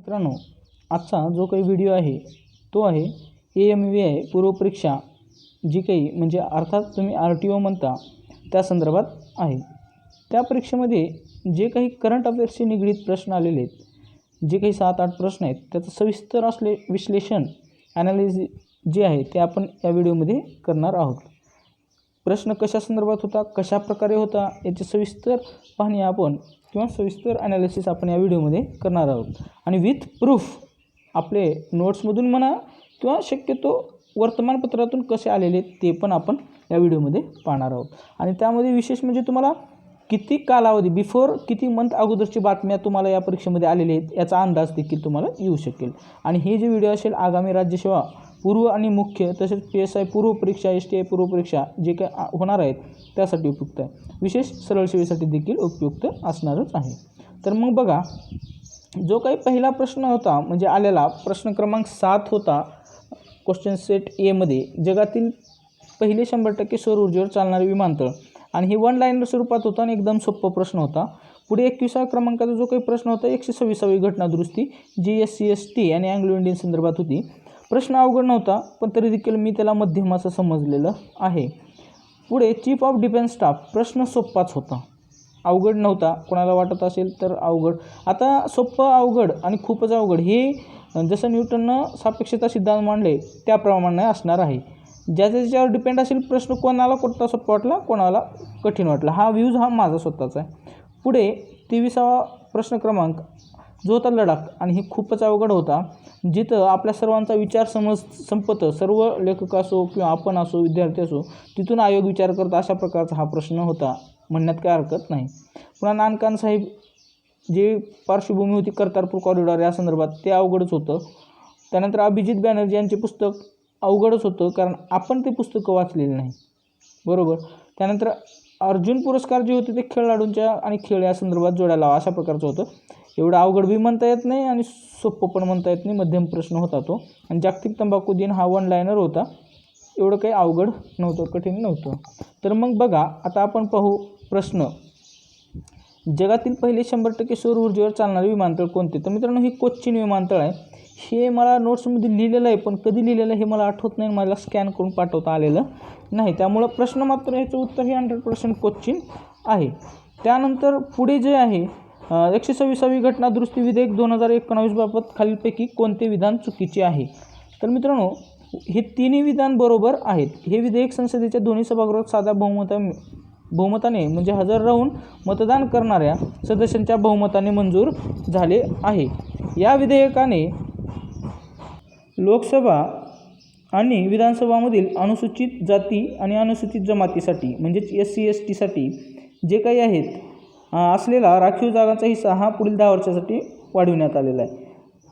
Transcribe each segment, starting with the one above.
मित्रांनो, आजचा जो काही व्हिडिओ आहे तो आहे AMVI पूर्वपरीक्षा जी काही म्हणजे अर्थात तुम्ही RTO म्हणता त्या संदर्भात आहे। त्या परीक्षेमध्ये जे काही करंट अफेअर्सशी निगडीत प्रश्न आलेले आहेत, जे काही 7-8 प्रश्न आहेत, त्याचं सविस्तर असले विश्लेषण ॲनालिसिस जे आहे ते आपण या व्हिडिओमध्ये करणार आहोत। प्रश्न कशा संदर्भात होता, कशा प्रकारे होता याची सविस्तर पाहणी आपण किंवा सविस्तर ॲनालिसिस आपण या व्हिडिओमध्ये करणार आहोत आणि विथ प्रूफ आपले नोट्समधून म्हणा किंवा शक्यतो वर्तमानपत्रातून कसे आलेले ते पण आपण या व्हिडिओमध्ये पाहणार आहोत। आणि त्यामध्ये विशेष म्हणजे तुम्हाला किती कालावधी बिफोर किती मंथ अगोदरची बातम्या तुम्हाला या परीक्षेमध्ये आलेल्या आहेत याचा अंदाज देखील तुम्हाला येऊ शकेल। आणि हे जे व्हिडिओ असेल आगामी राज्यसेवा पूर्व आणि मुख्य तसेच PSI पूर्व परीक्षा STI पूर्व परीक्षा जे काही होणार आहेत त्यासाठी उपयुक्त आहे, विशेष सरळ सेवेसाठी देखील उपयुक्त असणारच आहे। तर मग बघा, जो काही पहिला प्रश्न होता म्हणजे आलेला प्रश्न क्रमांक 7 होता क्वेश्चन सेट A मध्ये, जगातील पहिले 100% सौर ऊर्जेवर चालणारे विमानतळ, आणि हे वन लाईनर स्वरूपात होता आणि एकदम सोपा प्रश्न होता। पुढे 21व्या क्रमांकाचा जो काही प्रश्न होता 126वी घटना दुरुस्ती GSCST आणि अँग्लो इंडियन संदर्भात होती। प्रश्न अवघड नव्हता पण तरी देखील मी त्याला मध्यम असं समजलेलं आहे। पुढे चीफ ऑफ डिफेन्स स्टाफ, प्रश्न सोपाच होता, अवघड नव्हता। कोणाला वाटत असेल तर अवघड, आता सोपं अवघड आणि खूपच अवघड हे जसं न्यूटननं सापेक्षता सिद्धांत मांडले त्याप्रमाणे असणार आहे। ज्याच्या त्याच्यावर डिपेंड असेल प्रश्न, कोणाला कोणता सोपा वाटला कोणाला कठीण वाटला, हा व्ह्यूज हा माझा स्वतःचा आहे। पुढे 23वा प्रश्न क्रमांक जो होता लडाख, आणि हे खूपच अवघड होता, जिथं आपल्या सर्वांचा विचार संपतं, सर्व लेखक असो किंवा आपण असो विद्यार्थी असो तिथून आयोग विचार करत अशा प्रकारचा हा प्रश्न होता, म्हणण्यात काय हरकत नाही। पुन्हा नानकान साहेब जे पार्श्वभूमी होती करतारपूर कॉरिडॉर या संदर्भात ते अवघडच होतं। त्यानंतर अभिजित बॅनर्जी यांचे पुस्तक अवघडच होतं कारण आपण ते पुस्तकं वाचलेलं नाही, बरोबर। त्यानंतर अर्जुन पुरस्कार जे होते ते खेळाडूंच्या आणि खेळ या संदर्भात जोडायला अशा प्रकारचं होतं। एवढं अवघड बी म्हणता येत नाही आणि सोपं पण म्हणता येत नाही, मध्यम प्रश्न होता तो। आणि जागतिक तंबाखू दिन हा वन लाईनर होता, एवढं काही अवघड नव्हतं, कठीण नव्हतं। तर मग बघा, आता आपण पाहू प्रश्न, जगातील पहिले 100% सौर ऊर्जेवर चालणारे विमानतळ कोणते? तर मित्रांनो, हे कोच्चिन विमानतळ आहे। हे मला नोट्समध्ये लिहिलेलं आहे पण कधी लिहिलेलं हे मला आठवत नाही, मला स्कॅन करून पाठवता आलेलं नाही, त्यामुळं प्रश्न मात्र ह्याचं उत्तर हे 100% कोच्चिन आहे। त्यानंतर पुढे जे आहे 126वी घटना दुरुस्ती विधेयक 2019 बाबत खालीलपैकी कोणते विधान चुकीचे आहे? तर मित्रांनो, हे तिन्ही विधान बरोबर आहेत। हे विधेयक संसदेच्या दोन्ही सभागृहात साध्या बहुमताने म्हणजे हजर राहून मतदान करणाऱ्या सदस्यांच्या बहुमताने मंजूर झाले आहे। या विधेयकाने लोकसभा आणि विधानसभामधील अनुसूचित जाती आणि अनुसूचित जमातीसाठी म्हणजेच SC ST साठी जे काही आहेत असलेला राखीव जागांचा हिस्सा हा पुढील 10 वर्षासाठी वाढविण्यात आलेला आहे।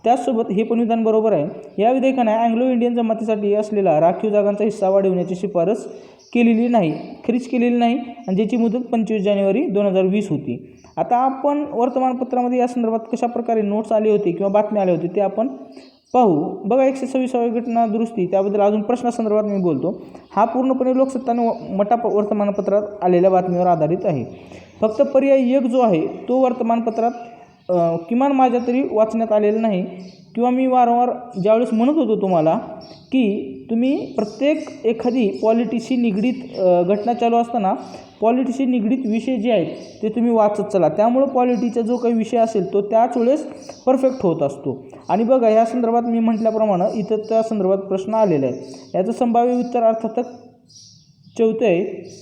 त्याचसोबत हे पण विधान बरोबर आहे। या विधेयकाने अँग्लो इंडियन जमातीसाठी असलेला राखीव जागांचा हिस्सा वाढविण्याची शिफारस केलेली नाही, खरीच केलेली नाही, आणि ज्याची मुदत 25 जानेवारी 2020 होती। आता आपण वर्तमानपत्रामध्ये या संदर्भात कशा प्रकारे नोट्स आले होते किंवा बातमी आले होते ते आपण पाहू। बघा, 126वी घटना दुरुस्ती त्याबद्दल अजून प्रश्नासंदर्भात मी बोलतो। हा पूर्णपणे लोकसत्ता आणि मटा वर्तमानपत्रात आलेल्या बातमीवर आधारित आहे। फक्त पर्याय 1 जो आहे तो वर्तमानपत्रात किमान माझ्या तरी वाचण्यात आलेलं नाही, किंवा मी वारंवार ज्यावेळेस म्हणत होतो तुम्हाला की तुम्ही प्रत्येक एखादी पॉलिटिशी निगडीत घटना चालू असताना पॉलिटिशी निगडीत विषय जे आहेत ते तुम्ही वाचत चला, त्यामुळं पॉलिटीचा जो काही विषय असेल तो त्याच वेळेस परफेक्ट होत असतो। आणि बघा, या संदर्भात मी म्हटल्याप्रमाणे इथं त्या संदर्भात प्रश्न आलेला आहे, याचं संभाव्य उत्तर अर्थातच 4 आहे।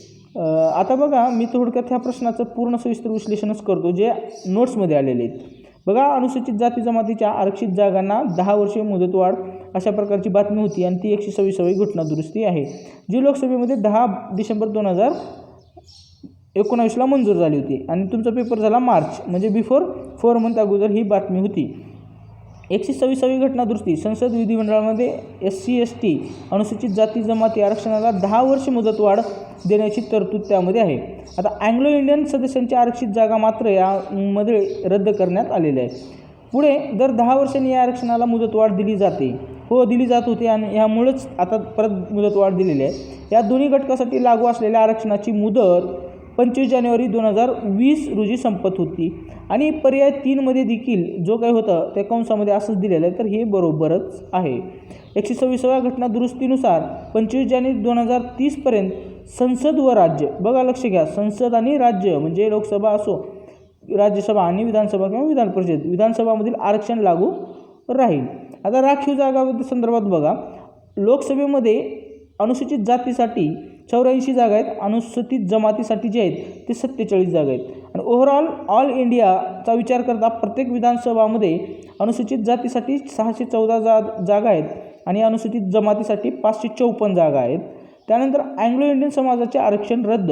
आता बघा, मी थोडक्यात ह्या प्रश्नाचं पूर्ण सविस्तर विश्लेषणच करतो जे नोट्समध्ये आलेले आहेत। बघा, अनुसूचित जाती जमातीच्या आरक्षित जागांना 10 वर्षे मुदतवाढ अशा प्रकारची बातमी होती आणि ती 126वी घटना दुरुस्ती आहे, जी लोकसभेमध्ये 10 डिसेंबर 2019ला मंजूर झाली होती आणि तुमचा पेपर झाला मार्च, म्हणजे बिफोर 4 मंथ अगोदर ही बातमी होती। 126वी घटना दुरुस्ती संसद विधिमंडळामध्ये SC ST अनुसूचित जाती जमाती आरक्षणाला 10 वर्ष मुदतवाढ देण्याची तरतूद त्यामध्ये आहे। आता अँग्लो इंडियन सदस्यांची आरक्षित जागा मात्र यामध्ये रद्द करण्यात आलेल्या आहे। पुढे दर 10 वर्षांनी या आरक्षणाला मुदतवाढ दिली जाते, हो दिली जात होती आणि यामुळेच आता परत मुदतवाढ दिलेली आहे। या दोन्ही घटकासाठी लागू असलेल्या आरक्षणाची मुदत 25 जानेवारी 2020 रोजी संपत होती. आणि पर्याय 3मध्ये देखील जो काही होतं त्या कंसामध्ये असंच दिलेलं आहे, तर हे बरोबरच आहे. 126व्या घटना दुरुस्तीनुसार 25 जानेवारी 2030पर्यंत संसद व राज्य, बघा लक्ष घ्या, संसद आणि राज्य म्हणजे लोकसभा असो, राज्यसभा आणि विधानसभा किंवा विधान परिषद, विधानसभामधील आरक्षण लागू राहील. आता राखीव जागा संदर्भात बघा, लोकसभेमध्ये अनुसूचित जातीसाठी 84 जागा आहेत, अनुसूचित जमातीसाठी जे आहेत ते 47 जागा आहेत. आणि ओव्हरऑल ऑल इंडियाचा विचार करता प्रत्येक विधानसभामध्ये अनुसूचित जातीसाठी 614 जागा आहेत आणि अनुसूचित जमातीसाठी 554 जागा आहेत. त्यानंतर अँग्लो इंडियन समाजाचे आरक्षण रद्द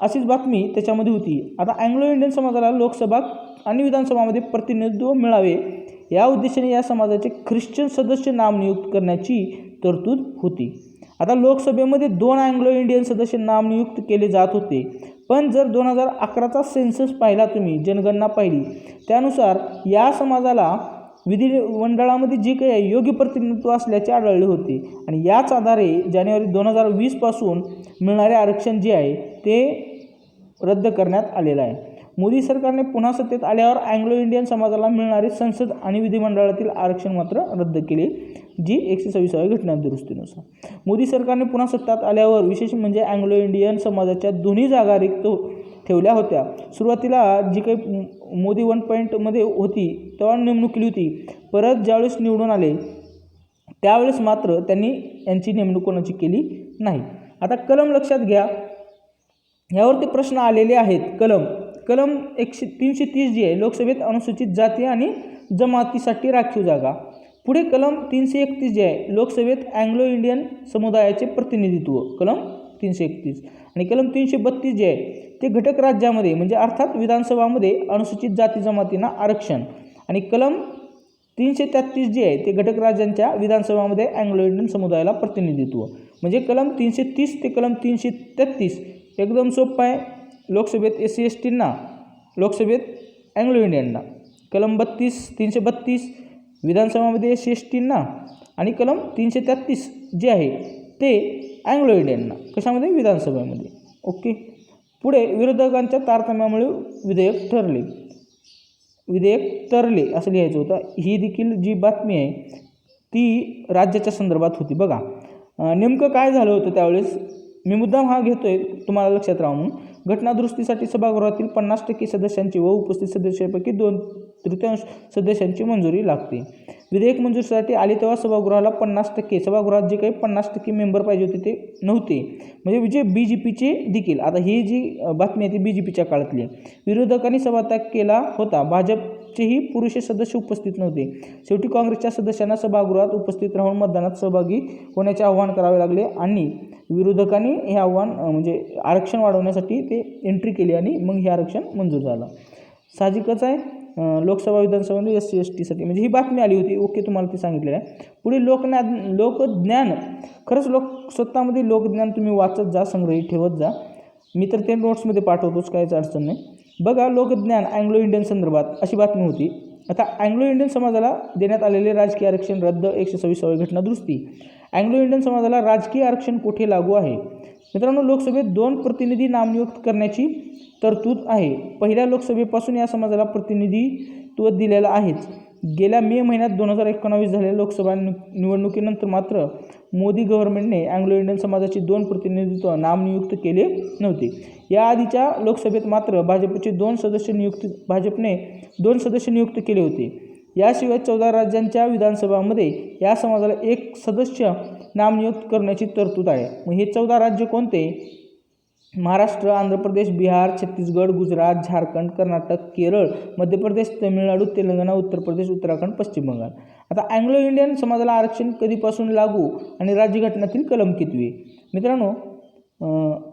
अशीच बातमी त्याच्यामध्ये होती. आता अँग्लो इंडियन समाजाला लोकसभा आणि विधानसभामध्ये प्रतिनिधित्व मिळावे या उद्देशाने या समाजाचे ख्रिश्चन सदस्य नामनियुक्त करण्याची तरतूद होती. आता लोकसभेमध्ये 2 अँग्लो इंडियन सदस्य नामनियुक्त केले जात होते, पण जर 2011चा सेन्सस पाहिला, तुम्ही जनगणना पाहिली, त्यानुसार या समाजाला विधिमंडळामध्ये जे काही योग्य प्रतिनिधित्व असल्याचे आढळले होते. आणि याच आधारे जानेवारी 2020 पासून मिळणारे आरक्षण जे आहे ते रद्द करण्यात आलेलं आहे. मोदी सरकारने पुन्हा सत्तेत आल्यावर अँग्लो इंडियन समाजाला मिळणारे संसद आणि विधिमंडळातील आरक्षण मात्र रद्द केले, जी 126व्या घटना दुरुस्तीनुसार. मोदी सरकारने पुन्हा सत्तेत आल्यावर विशेष म्हणजे अँग्लो इंडियन समाजाच्या दोन्ही जागा रिक्त ठेवल्या होत्या. सुरुवातीला जी काही मोदी 1.मध्ये होती तेव्हा नेमणूक केली होती, परत ज्यावेळेस निवडून आले त्यावेळेस मात्र त्यांनी यांची नेमणूक कोणाची केली नाही. आता कलम लक्षात घ्या, यावरती प्रश्न आलेले आहेत. कलम 330 जी आहे, लोकसभेत अनुसूचित जाती आणि जमातीसाठी राखीव जागा. पुढे कलम 331 जे आहे, लोकसभेत अँग्लो इंडियन समुदायाचे प्रतिनिधित्व, कलम 331. आणि कलम 332 जे आहे ते घटक राज्यामध्ये म्हणजे अर्थात विधानसभामध्ये अनुसूचित जाती जमातींना आरक्षण. आणि कलम 333 जे आहे ते घटक राज्यांच्या विधानसभामध्ये अँग्लो इंडियन समुदायाला प्रतिनिधित्व. म्हणजे कलम 330 ते कलम 333 एकदम सोपं आहे. लोकसभेत SC STंना, लोकसभेत अँग्लो इंडियनना. कलम 332 विधानसभामध्ये SC STंना आणि कलम 333 जे आहे ते अँग्लो इंडियनना. कशामध्ये? विधानसभेमध्ये. ओके. पुढे विरोधकांच्या तारतम्यामुळे विधेयक तरले असं लिहायचं होतं. ही देखील जी बातमी आहे ती राज्याच्या संदर्भात होती. बघा नेमकं काय झालं होतं त्यावेळेस, मी मुद्दाम हा घेतोय तुम्हाला लक्षात राहा म्हणून. घटना दुरुस्तीसाठी सभागृहातील 50% सदस्यांची व उपस्थित सदस्यांपैकी 2/3 सदस्यांची मंजुरी लागते. विधेयक मंजुरीसाठी आले तेव्हा सभागृहाला 50%, सभागृहात जे काही 50% मेंबर पाहिजे होते ते नव्हते. म्हणजे BJPचे देखील, आता ही जी बातमी आहे ती BJPच्या काळातली आहे. विरोधकांनी सभात्याग केला होता. भाजपचेही पुरेसे सदस्य उपस्थित नव्हते. शेवटी काँग्रेसच्या सदस्यांना सभागृहात उपस्थित राहून मतदानात सहभागी होण्याचे आवाहन करावे लागले आणि विरोधकांनी हे आव्हान म्हणजे आरक्षण वाढवण्यासाठी ते एंट्री केली आणि मग हे आरक्षण मंजूर झालं. साहजिकच आहे. लोकसभा विधानसभामध्ये SC STसाठी म्हणजे ही बातमी आली होती. ओके, तुम्हाला ते सांगितलेलं आहे. पुढे लोकज्ञान. खरंच स्वतःमध्ये लोकज्ञान तुम्ही वाचत जा, संग्रहित ठेवत जा. मी तर ते नोट्समध्ये पाठवतोच, काहीच अडचण नाही. बघा लोकज्ञान अँग्लो इंडियन संदर्भात अशी बातमी होती. आता अँग्लो इंडियन समाजाला देण्यात आलेले राजकीय आरक्षण रद्द 126वी घटना दुरुस्ती. अँग्लो इंडियन समाजाला राजकीय आरक्षण कुठे लागू आहे? मित्रांनो, लोकसभेत 2 प्रतिनिधी नामनियुक्त करण्याची तरतूद आहे. पहिल्या लोकसभेपासून या समाजाला प्रतिनिधित्व दिलेलं आहेच. गेल्या मे महिन्यात 2019 झालेल्या लोकसभा निवडणुकीनंतर मात्र मोदी गव्हर्नमेंटने अँग्लो इंडियन समाजाचे 2 प्रतिनिधित्व नामनियुक्त केले नव्हते. याआधीच्या लोकसभेत मात्र भाजपने 2 सदस्य नियुक्त केले होते. याशिवाय 14 राज्यांच्या विधानसभांमध्ये या समाजाला 1 सदस्य नामनियुक्त करण्याची तरतूद आहे. मग हे 14 राज्य कोणते? महाराष्ट्र, आंध्र प्रदेश, बिहार, छत्तीसगड, गुजरात, झारखंड, कर्नाटक, केरळ, मध्य प्रदेश, तामिळनाडू, तेलंगणा, उत्तर प्रदेश, उत्तराखंड, पश्चिम बंगाल. आता अँग्लो इंडियन समाजाला आरक्षण कधीपासून लागू आणि राज्यघटनेतील कलम कितवी? मित्रांनो,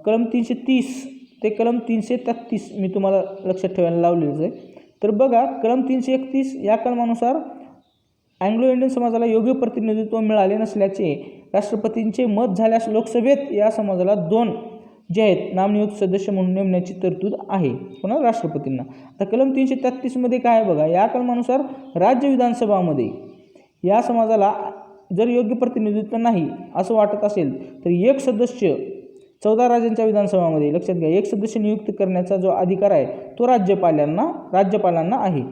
कलम 330 ते कलम 333 मी तुम्हाला लक्षात ठेवायला लावलेलंच आहे. तर बघा, कलम 331 या कलमानुसार अँग्लो इंडियन समाजाला योग्य प्रतिनिधित्व मिळाले नसल्याचे राष्ट्रपतींचे मत झाल्यास लोकसभेत या समाजाला 2 जे आहेत नामनियुक्त सदस्य म्हणून नेमण्याची तरतूद आहे. पुन्हा राष्ट्रपतींना. आता कलम 333 काय आहे बघा, या कलमानुसार राज्य विधानसभामध्ये या समाजाला जर योग्य प्रतिनिधित्व नाही असं वाटत असेल तर 1 सदस्य 14 राज्यांच्या विधानसभामध्ये लक्षात घ्या एक सदस्य नियुक्त करण्याचा जो अधिकार आहे तो राज्यपालांना आहे.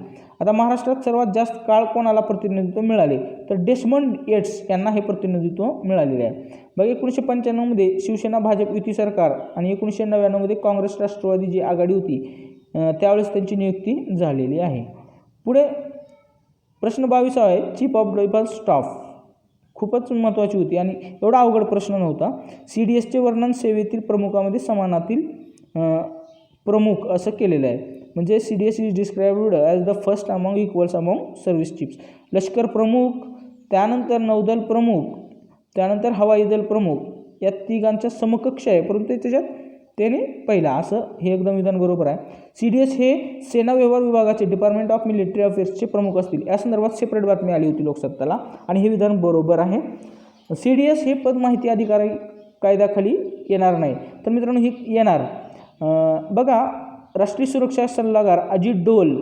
आता महाराष्ट्रात सर्वात जास्त काळ कोणाला प्रतिनिधित्व मिळाले तर डेसमंड येट्स यांना हे प्रतिनिधित्व मिळालेले आहे. बघा 1995मध्ये शिवसेना भाजप युती सरकार आणि 1999मध्ये काँग्रेस राष्ट्रवादी जी आघाडी होती त्यावेळेस त्यांची नियुक्ती झालेली आहे. पुढे प्रश्न 22 आहे चीफ ऑफ डिफेन्स स्टाफ. खूपच महत्त्वाची होती आणि एवढा अवघड प्रश्न नव्हता. CDSचे वर्णन सेवेतील प्रमुखामध्ये समानातील प्रमुख असं केलेलं आहे. म्हणजे CDS is described as the first among equals among service chiefs. लष्कर प्रमुख, त्यानंतर नौदल प्रमुख, त्यानंतर हवाई दल प्रमुख या तिघांच्या समकक्ष आहे, परंतु त्याच्यात त्याने पहिला असं हे एकदम विधान बरोबर आहे. CDS हे सेना व्यवहार विभागाचे डिपार्टमेंट ऑफ मिलिटरी अफेअर्सचे प्रमुख असतील. या संदर्भात सेपरेट बातमी आली होती लोकसत्ताला आणि हे विधान बरोबर आहे. CDS हे पद माहिती अधिकारी कायद्याखाली येणार नाही. तर मित्रांनो हे येणार. बघा राष्ट्रीय सुरक्षा सल्लागार अजित डोल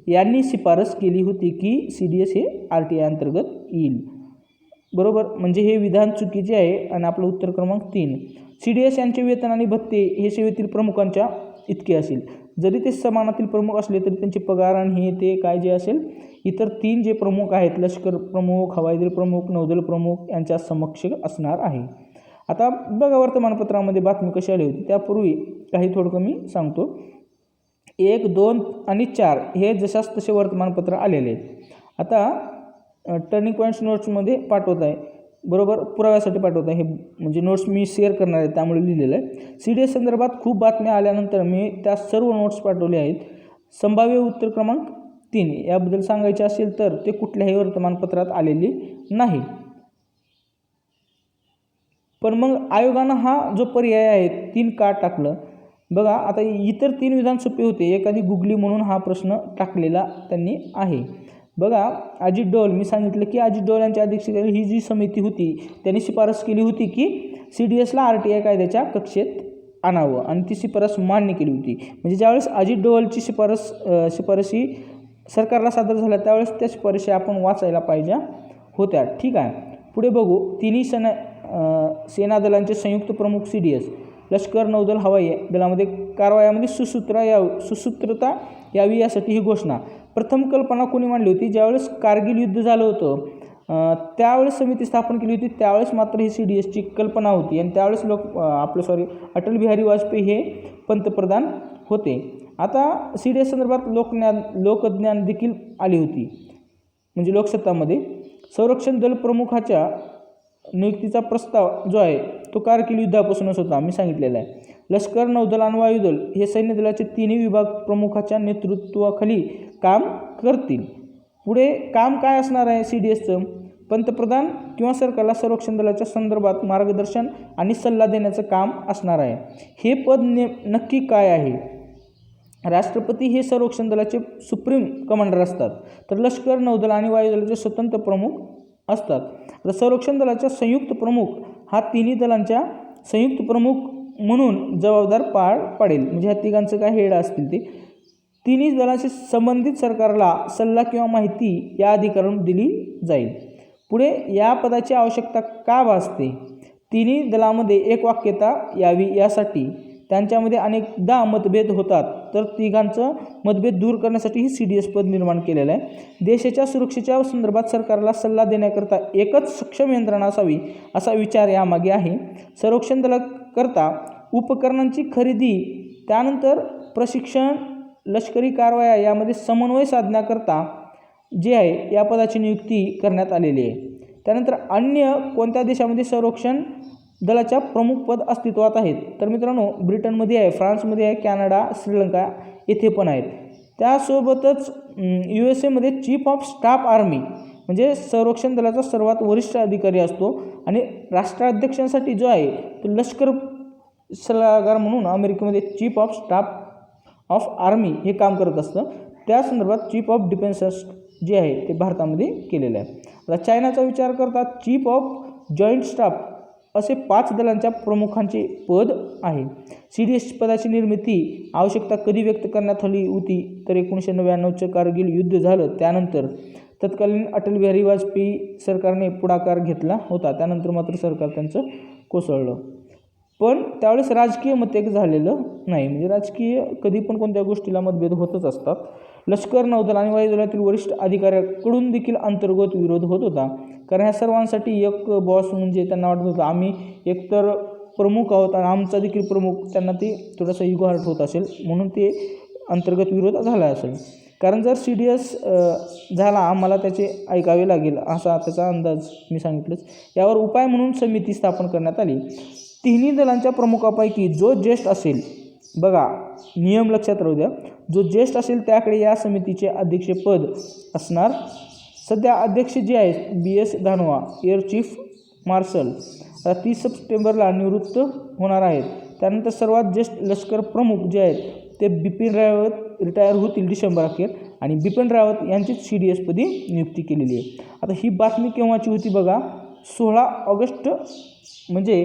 यांनी शिफारस केली होती की CDS हे RTI अंतर्गत येईल. बरोबर, म्हणजे हे विधान चुकीचे आहे आणि आपलं उत्तर क्रमांक 3. CDS यांचे वेतन आणि भत्ते हे सेवेतील प्रमुखांच्या इतके असेल. जरी ते समानातील प्रमुख असले तरी त्यांचे पगार आणि हे ते काय जे असेल इतर 3 जे प्रमुख आहेत लष्कर प्रमुख, हवाई दल प्रमुख, नौदल प्रमुख यांच्या समक्ष असणार आहे. आता बघा वर्तमानपत्रामध्ये बातमी कशी आली होती त्यापूर्वी काही थोडं मी सांगतो. 1, 2 आणि 4 हे जशास तसे वर्तमानपत्र आलेले आहेत. आता टर्निंग पॉईंट्स नोट्समध्ये पाठवत आहे. बरोबर, पुराव्यासाठी पाठवत आहे. हे म्हणजे नोट्स मी शेअर करणार आहे त्यामुळे लिहिलेलं आहे. CDS संदर्भात खूप बातम्या आल्यानंतर मी त्या सर्व नोट्स पाठवले आहेत. संभाव्य उत्तर क्रमांक 3 याबद्दल सांगायचे असेल तर ते कुठल्याही वर्तमानपत्रात आलेले नाही. पण मग आयोगानं हा जो पर्याय आहे 3 का टाकलं बघा. आता इतर 3 विधान सोपे होते. एखादी गुगली म्हणून हा प्रश्न टाकलेला त्यांनी आहे. बघा अजित डोल, मी सांगितलं की अजित डोल यांच्या अध्यक्षतेखाली ही जी समिती होती त्यांनी शिफारस केली होती की CDSला RTI कायद्याच्या कक्षेत आणावं आणि ती शिफारस मान्य केली होती. म्हणजे ज्यावेळेस अजित डोलची शिफारशी सरकारला सादर झाल्या त्यावेळेस त्या शिफारशी आपण वाचायला पाहिजे होत्या. ठीक आहे, पुढे बघू. तिन्ही सेना दलांचे संयुक्त प्रमुख CDS लष्कर, नौदल, हवाई दलामध्ये कारवायामध्ये सुसूत्रता यावी यासाठी ही घोषणा. प्रथम कल्पना कोणी मांडली होती? ज्यावेळेस कारगिल युद्ध झालं होतं त्यावेळेस समिती स्थापन केली होती. त्यावेळेस मात्र ही CDSची कल्पना होती आणि त्यावेळेस अटल बिहारी वाजपेयी हे पंतप्रधान होते. आता CDS संदर्भात लोकज्ञान देखील आली होती म्हणजे लोकसत्तामध्ये. संरक्षण दल प्रमुखाच्या नियुक्तीचा प्रस्ताव जो आहे तो कारगिल युद्धापासूनच होता, मी सांगितलेला आहे. लष्कर, नौदल आणि वायुदल हे सैन्य दलाचे 3 विभाग प्रमुखाच्या नेतृत्वाखाली काम करतील. पुढे काम काय असणार आहे CDSचं? पंतप्रधान किंवा सरकारला संरक्षण दलाच्या संदर्भात मार्गदर्शन आणि सल्ला देण्याचं काम असणार आहे. हे पद नक्की काय आहे? राष्ट्रपती हे संरक्षण दलाचे सुप्रीम कमांडर असतात, तर लष्कर, नौदल आणि वायुदलाचे स्वतंत्र प्रमुख असतात. तर संरक्षण दलाचा संयुक्त प्रमुख हा 3 दलांच्या संयुक्त प्रमुख म्हणून जबाबदार पार पाडेल. म्हणजे ह्या तिघांचं काय हेड असतील ते 3 दलांशी संबंधित सरकारला सल्ला किंवा माहिती या अधिकारातून दिली जाईल. पुढे या पदाची आवश्यकता का भासते? 3 दलामध्ये एकवाक्यता यावी यासाठी. त्यांच्यामध्ये अनेकदा मतभेद होतात, तर तिघांचं मतभेद दूर करण्यासाठी ही CDS पद निर्माण केलेलं आहे. देशाच्या सुरक्षेच्या संदर्भात सरकारला सल्ला देण्याकरता एकच सक्षम यंत्रणा असावी असा विचार यामागे आहे. संरक्षण दलाकरता उपकरणांची खरेदी, त्यानंतर प्रशिक्षण, लष्करी कारवाया यामध्ये समन्वय साधण्याकरता जे आहे या पदाची नियुक्ती करण्यात आलेली आहे. त्यानंतर अन्य कोणत्या देशामध्ये संरक्षण दलाच्या प्रमुख पद अस्तित्वात आहेत? तर मित्रांनो ब्रिटनमध्ये आहे, फ्रान्समध्ये आहे, कॅनडा, श्रीलंका येथे पण आहेत. त्यासोबतच USA chief of staff army म्हणजे संरक्षण दलाचा सर्वात वरिष्ठ अधिकारी असतो आणि राष्ट्राध्यक्षांसाठी जो आहे तो लष्कर सल्लागार म्हणून अमेरिकेमध्ये chief of staff of army हे काम करत असतं. त्या संदर्भात चीफ ऑफ डिफेन्स जे आहे ते भारतामध्ये केलेलं आहे. आता चायनाचा विचार करता चीफ ऑफ जॉईंट स्टाफ असे 5 दलांच्या प्रमुखांचे पद आहे. CDS पदाची निर्मिती आवश्यकता कधी व्यक्त करण्यात आली होती? तर 1999चं कारगिल युद्ध झालं त्यानंतर तत्कालीन अटल बिहारी वाजपेयी सरकारने पुढाकार घेतला होता. त्यानंतर मात्र सरकार त्यांचं कोसळलं. पण त्यावेळेस राजकीय मत एक झालेलं नाही, म्हणजे राजकीय कधी पण कोणत्या गोष्टीला मतभेद होतच असतात. लष्कर, नौदल आणि वायुदलातील वरिष्ठ अधिकाऱ्याकडून देखील अंतर्गत विरोध होत होता, कारण ह्या सर्वांसाठी एक बॉस म्हणजे त्यांना वाटत होतं आम्ही एकतर प्रमुख आहोत आणि आमचा देखील प्रमुख, त्यांना ते थोडासा इगो हर्ट होत असेल म्हणून ते अंतर्गत विरोध झाला असेल. कारण जर CDS झाला आम्हाला त्याचे ऐकावे लागेल असा त्याचा अंदाज मी सांगितलंच. यावर उपाय म्हणून समिती स्थापन करण्यात आली. तिन्ही दलांच्या प्रमुखापैकी जो ज्येष्ठ असेल, बघा नियम लक्षात राहू द्या, जो ज्येष्ठ असेल त्याकडे या समितीचे अध्यक्षपद असणार. सध्या अध्यक्ष जे आहेत BS Dhanoa air chief marshal 30 सप्टेंबरला निवृत्त होणार आहेत. त्यानंतर सर्वात ज्येष्ठ लष्कर प्रमुख जे आहेत ते बिपिन रावत रिटायर होतील डिसेंबर अखेर, आणि बिपिन रावत यांचीच CDS पदी नियुक्ती केलेली आहे. आता ही बातमी केव्हाची होती बघा, 16 ऑगस्ट, म्हणजे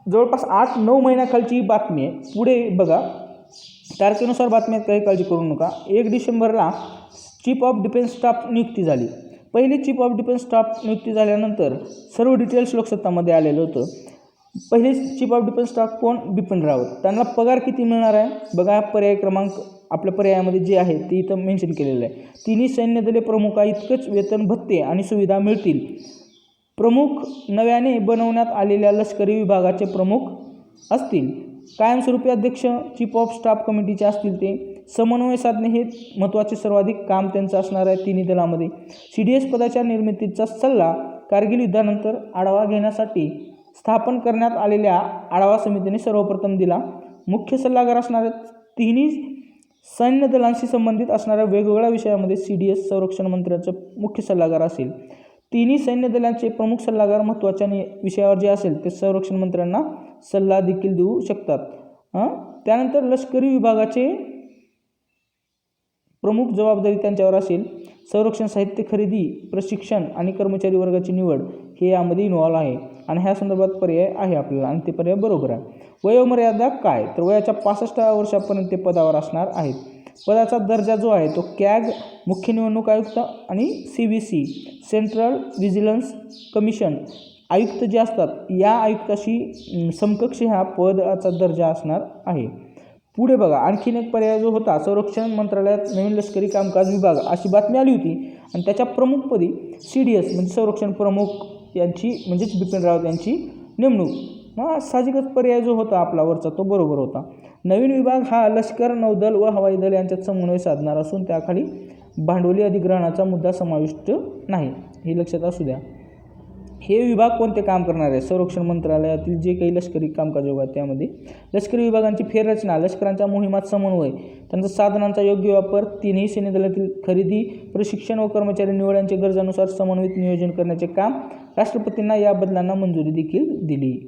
जवळपास 8-9 महिन्याखालची बातमी आहे. पुढे बघा तारखेनुसार बातम्यात काही काळजी करू नका. 1 डिसेंबरला चीफ ऑफ डिफेन्स स्टाफ नियुक्ती झाली. पहिली चीफ ऑफ डिफेन्स स्टाफ नियुक्ती झाल्यानंतर सर्व डिटेल्स लोकसत्तामध्ये आलेलं होतं. पहिले चीफ ऑफ डिफेन्स स्टाफ कोण? बिपिन रावत. त्यांना पगार किती मिळणार आहे बघा, पर्याय क्रमांक आपल्या पर्यायामध्ये जे आहे ते इथं मेन्शन केलेलं आहे. तिन्ही सैन्य दले प्रमुखा इतकंच वेतन, भत्ते आणि सुविधा मिळतील. प्रमुख नव्याने बनवण्यात आलेल्या लष्करी विभागाचे प्रमुख असतील. कायमस्वरूपी अध्यक्ष चीफ ऑफ स्टाफ कमिटीचे असतील. ते समन्वय साधणे हे महत्त्वाचे सर्वाधिक काम त्यांचं असणार आहे तिन्ही दलामध्ये. CDS पदाच्या निर्मितीचा सल्ला कारगिल युद्धानंतर आढावा घेण्यासाठी स्थापन करण्यात आलेल्या आढावा समितीने सर्वप्रथम दिला. मुख्य सल्लागार असणाऱ्या तिन्ही सैन्य दलांशी संबंधित असणाऱ्या वेगवेगळ्या विषयामध्ये CDS संरक्षण मंत्र्याचं मुख्य सल्लागार असेल. तिन्ही सैन्य दलांचे प्रमुख सल्लागार महत्त्वाच्या विषयावर जे असेल ते संरक्षण मंत्र्यांना सल्ला देखील देऊ शकतात. त्यानंतर लष्करी विभागाचे प्रमुख जबाबदारी त्यांच्यावर असेल. संरक्षण साहित्य खरेदी, प्रशिक्षण आणि कर्मचारी वर्गाची निवड हे यामध्ये इन्व्हॉल्व आहे, आणि ह्या संदर्भात पर्याय आहे आपल्याला, आणि ते पर्याय बरोबर आहे. वयोमर्यादा काय? तर वयाच्या 65 वर्षापर्यंत ते पदावर असणार आहेत. पदाचा दर्जा जो आहे तो कॅग मुख्य निवडणूक आयुक्त आणि CVC सेंट्रल व्हिजिलन्स कमिशन आयुक्त जे असतात या आयुक्ताशी समकक्ष ह्या पदाचा दर्जा असणार आहे. पुढे बघा आणखीन एक पर्याय जो होता, संरक्षण मंत्रालयात नवीन लष्करी कामकाज विभाग अशी बातमी आली होती, आणि त्याच्या प्रमुखपदी CDS म्हणजे संरक्षण प्रमुख यांची म्हणजेच बिपिन रावत यांची नेमणूक. मग साहजिकच पर्याय जो होता आपला वरचा तो बरोबर होता. नवीन विभाग हा लष्कर, नौदल व हवाई दल यांच्यात समन्वय साधणार असून त्याखाली भांडवली अधिग्रहणाचा मुद्दा समाविष्ट नाही, हे लक्षात असू द्या. हे विभाग कोणते काम करणार आहे? संरक्षण मंत्रालयातील जे काही लष्करी कामकाज विभाग त्यामध्ये लष्करी विभागांची फेररचना, लष्करांच्या मोहिमात समन्वय, त्यांचा साधनांचा योग्य वापर, तिन्ही सैन्य दलातील खरेदी, प्रशिक्षण व कर्मचारी निवड यांच्या गरजानुसार समन्वित नियोजन करण्याचे काम. राष्ट्रपतींना या बदलांना मंजुरी देखील दिली.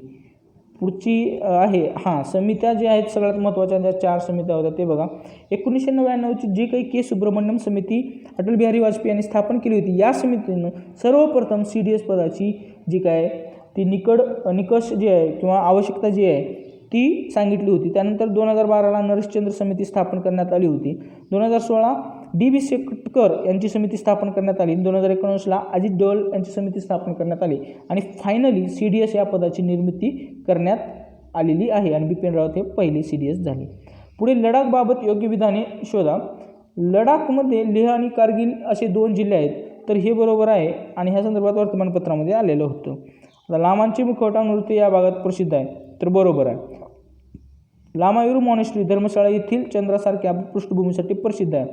पुढची आहे समित्या जे आहेत सगळ्यात महत्त्वाच्या ज्या 4 समित्या होत्या ते बघा. 1999ची जी काही के सुब्रमण्यम समिती अटल बिहारी वाजपेयी यांनी स्थापन केली होती, या समितीनं सर्वप्रथम CDS पदाची जी काय ती निकष जे आहे किंवा आवश्यकता जी आहे ती सांगितली होती. त्यानंतर 2012ला नरेशचंद्र समिती स्थापन करण्यात आली होती. 2016 DB शेकटकर यांची समिती स्थापन करण्यात आली. 2019ला अजित डोल यांची समिती स्थापन करण्यात आली, आणि फायनली CDS या पदाची निर्मिती करण्यात आलेली आहे, आणि बिपिन रावत हे पहिले CDS झाले. पुढे लडाखबाबत योग्य विधाने शोधा. लडाखमध्ये लेह आणि कारगिल असे 2 जिल्हे आहेत, तर हे बरोबर आहे, आणि ह्या संदर्भात वर्तमानपत्रामध्ये आलेलं होतं. आता लामांचे मुखवटा नृत्य या भागात प्रसिद्ध आहे, तर बरोबर आहे. लामायुरू मॉनेस्ट्री धर्मशाळा येथील चंद्रासारख्या पृष्ठभूमीसाठी प्रसिद्ध आहे,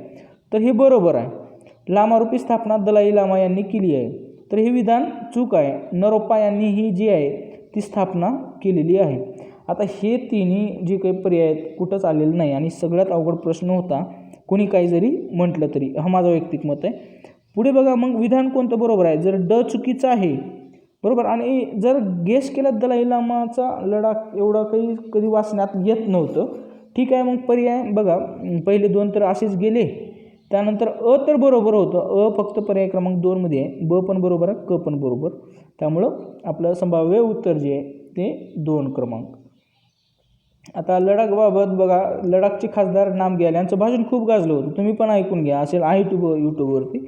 तर हे बरोबर आहे. लामारूपी स्थापना दलाई लामा यांनी केली आहे, तर हे विधान चूक आहे. नरोप्पा यांनी ही जी आहे ती स्थापना केलेली आहे. आता हे तिन्ही जे काही पर्याय आहेत कुठंच आलेलं नाही, आणि सगळ्यात अवघड प्रश्न होता, कोणी काही जरी म्हटलं तरी. हा माझं वैयक्तिक मत आहे. पुढे बघा मग विधान कोणतं बरोबर आहे? जर ड चुकीचं आहे बरोबर, आणि जर गेस केला दलाई लामाचा लडाख एवढं काही कधी वाचण्यात येत नव्हतं, ठीक आहे. मग पर्याय बघा, पहिले 2 तर असेच गेले, त्यानंतर तर बरोबर होतं. फक्त पर्याय क्रमांक 2 मध्ये आहे. ब पण बरोबर आहे, क पण बरोबर, त्यामुळं आपलं संभाव्य उत्तर जे आहे ते 2 क्रमांक. आता लडाखबाबत बघा, लडाखचे खासदार नाम घ्याल यांचं भाषण खूप गाजलं होतं, तुम्ही पण ऐकून घ्या, असेल आहे यूट्यूबवरती.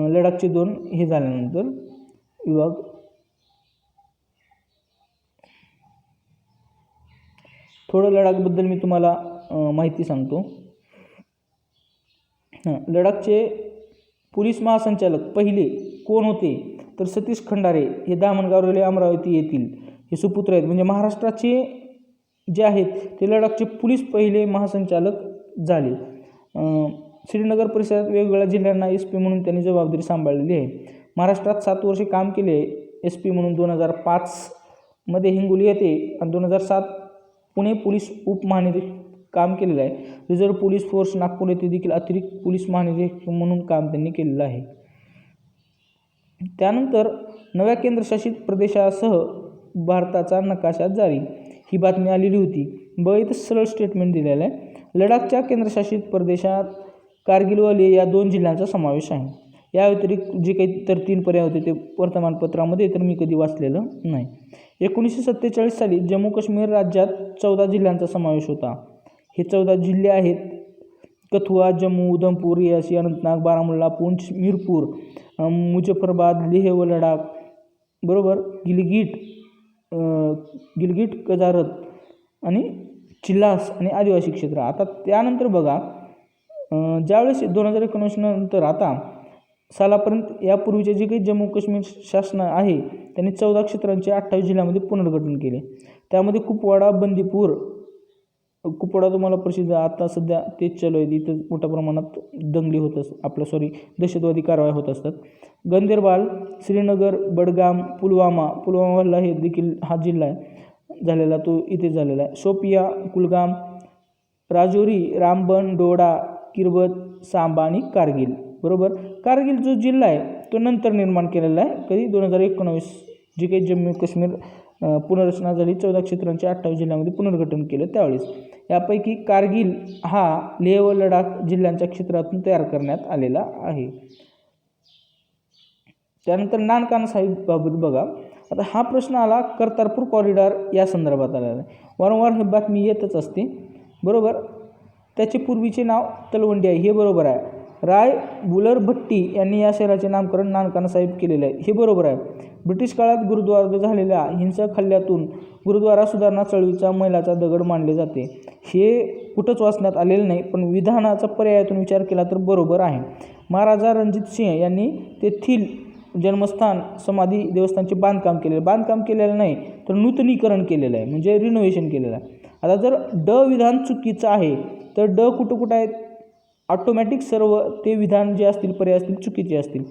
लडाखचे 2 हे झाल्यानंतर विभाग थोडं लडाखबद्दल मी तुम्हाला माहिती सांगतो. लडाखचे पोलीस महासंचालक पहिले कोण होते तर सतीश खंडारे हे दामणगाव रेल्वे अमरावती येथील हे सुपुत्र आहेत. म्हणजे महाराष्ट्राचे जे आहेत ते लडाखचे पोलीस पहिले महासंचालक झाले. श्रीनगर परिसरात वेगवेगळ्या जिल्ह्यांना SP म्हणून त्यांनी जबाबदारी सांभाळलेली आहे. महाराष्ट्रात 7 वर्षे काम केले SP म्हणून. 2005 मध्ये हिंगोली येथे आणि 2007 पुणे पोलीस उपमहानिरीक्षक काम केलेलं आहे. रिझर्व्ह पोलीस फोर्स नागपूर येथे देखील अतिरिक्त पोलीस महानिरीक्षक म्हणून काम त्यांनी केलेलं आहे. त्यानंतर नव्या केंद्रशासित प्रदेशासह भारताचा नकाशा जारी, ही बातमी आलेली होती. बघा इथं सरळ स्टेटमेंट दिलेलं आहे. लडाखच्या केंद्रशासित प्रदेशात कारगिल व लेह या 2 जिल्ह्यांचा समावेश आहे. या व्यतिरिक्त जे काही इतर 3 पर्याय होते ते वर्तमानपत्रामध्ये तर मी कधी वाचलेलं नाही. 1947 साली जम्मू काश्मीर राज्यात 14 जिल्ह्यांचा समावेश होता. हे 14 जिल्हे आहेत कथुआ, जम्मू, उधमपूर, रियासी, अनंतनाग, बारामुल्ला, पूंछ, मीरपूर, मुझफ्फराबाद, लेह व लडाख, बरोबर, गिलगिट गजारत आणि चिल्लास आणि आदिवासी क्षेत्र. आता त्यानंतर बघा ज्यावेळेस 2019 नंतर आता सालापर्यंत यापूर्वीचे जे काही जम्मू काश्मीर शासन आहे त्यांनी 14 क्षेत्रांचे 28 जिल्ह्यामध्ये पुनर्गठन केले. त्यामध्ये कुपवाडा, बंदीपूर, कुपवाडा तुम्हाला प्रसिद्ध, आता सध्या तेच चालू आहे. इथं मोठ्या प्रमाणात दंगली होत असतात, दहशतवादी कारवाया होत असतात. गंदेरबाल, श्रीनगर, बडगाम, पुलवामाला हे देखील हा जिल्हा आहे झालेला, तो इथे झालेला आहे. शोपिया, कुलगाम, राजौरी, रामबन, डोडा, किरबत, सांबा आणि कारगिल, बरोबर. कारगिल जो जिल्हा आहे तो नंतर निर्माण केलेला आहे. कधी 2019 जी काही जम्मू काश्मीर पुनर्रचना झाली, 14 क्षेत्रांच्या 28 जिल्ह्यामध्ये पुनर्गठन केलं त्यावेळेस. यापैकी कारगिल हा लेह व लडाख जिल्ह्यांच्या क्षेत्रातून तयार करण्यात आलेला आहे. त्यानंतर नानकाना साहिब बाबत बघा. आता हा प्रश्न आला कर्तारपूर कॉरिडॉर या संदर्भात आलेला आहे. वारंवार हे बातमी येतच असते, बरोबर. त्याचे पूर्वीचे नाव तलवंडी आहे, हे बरोबर आहे. राय बुलर भट्टी यांनी या शहराचे नामकरण नानकाना साहिब केलेले आहे, हे बरोबर आहे. ब्रिटिश काळात गुरुद्वारात झालेल्या हिंसक हल्ल्यातून गुरुद्वारा सुधारणा चळवळीचा मैलाचा दगड मानले जाते. हे कुठंच वाचण्यात आलेलं नाही, पण विधानाचा पर्यायातून विचार केला तर बरोबर आहे. महाराजा रणजित सिंह यांनी तेथील जन्मस्थान समाधी देवस्थानचे बांधकाम केलेलं नाही तर नूतनीकरण केलेलं आहे, म्हणजे रिनोव्हेशन केलेलं आहे. आता जर विधान चुकीचं आहे तर कुठं आहेत, ऑटोमॅटिक सर्व ते विधान जे असतील पर्याय असतील चुकीचे असतील.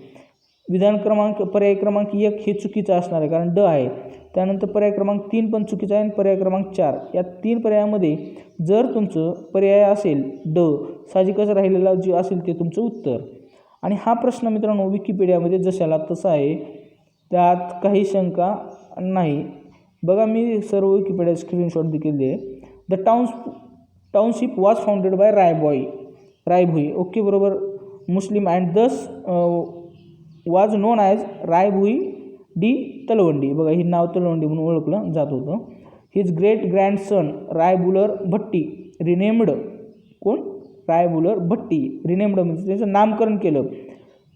पर्याय क्रमांक 1 हे चुकीचं असणार आहे कारण आहे. त्यानंतर पर्याय क्रमांक 3 पण चुकीचा आहे आणि पर्याय क्रमांक 4 या 3 पर्यायामध्ये जर तुमचं पर्याय असेल साहजिकच राहिलेला जे असेल ते तुमचं उत्तर. आणि हा प्रश्न मित्रांनो विकिपीडियामध्ये जशाला तसा आहे, त्यात काही शंका नाही. बघा मी सर्व विकिपीडिया स्क्रीनशॉट देखील दिले. The township was founded by Rai Bhoi, okay, बरोबर, Muslim and this was known as Rai Bhoi di Talwandi. बघा हे नाव तलवंडी म्हणून ओळखलं जात होतं. हिज ग्रेट ग्रँडसन रायबुलर भट्टी रिनेम्ड, कोण, रायबुलर भट्टी रिनेम्ड म्हणजे त्याचं नामकरण केलं